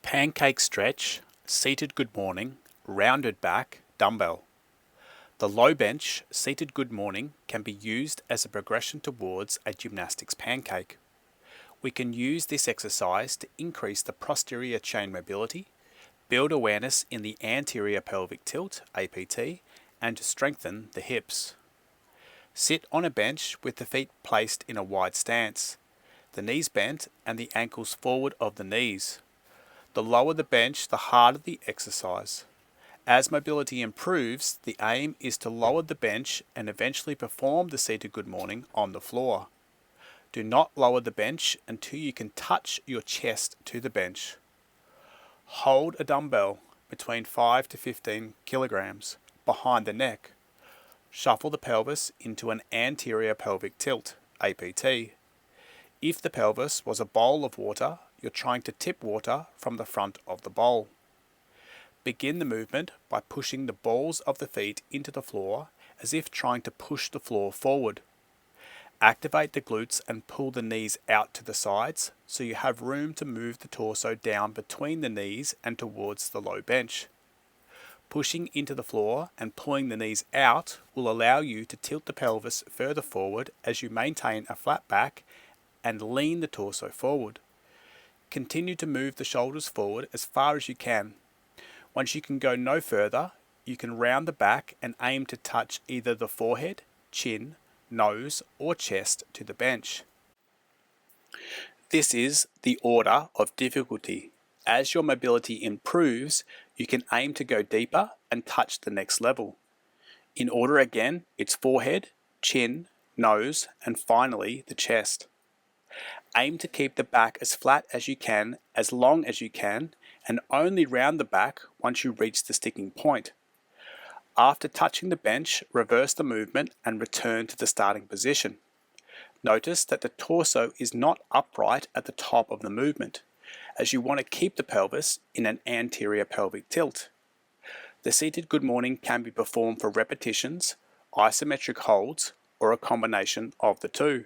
Pancake stretch, seated good morning, rounded back, dumbbell. The low bench, seated good morning can be used as a progression towards a gymnastics pancake. We can use this exercise to increase the posterior chain mobility, build awareness in the anterior pelvic tilt, APT, and to strengthen the hips. Sit on a bench with the feet placed in a wide stance, the knees bent and the ankles forward of the knees. The lower the bench, the harder the exercise. As mobility improves, the aim is to lower the bench and eventually perform the seated good morning on the floor. Do not lower the bench until you can touch your chest to the bench. Hold a dumbbell between 5 to 15 kilograms behind the neck. Shuffle the pelvis into an anterior pelvic tilt, APT. If the pelvis was a bowl of water, you're trying to tip water from the front of the bowl. Begin the movement by pushing the balls of the feet into the floor as if trying to push the floor forward. Activate the glutes and pull the knees out to the sides so you have room to move the torso down between the knees and towards the low bench. Pushing into the floor and pulling the knees out will allow you to tilt the pelvis further forward as you maintain a flat back and lean the torso forward. Continue to move the shoulders forward as far as you can. Once you can go no further, you can round the back and aim to touch either the forehead, chin, nose, or chest to the bench. This is the order of difficulty. As your mobility improves, you can aim to go deeper and touch the next level. In order again, it's forehead, chin, nose, and finally the chest. Aim to keep the back as flat as you can, as long as you can, and only round the back once you reach the sticking point. After touching the bench, reverse the movement and return to the starting position. Notice that the torso is not upright at the top of the movement, as you want to keep the pelvis in an anterior pelvic tilt. The seated good morning can be performed for repetitions, isometric holds, or a combination of the two.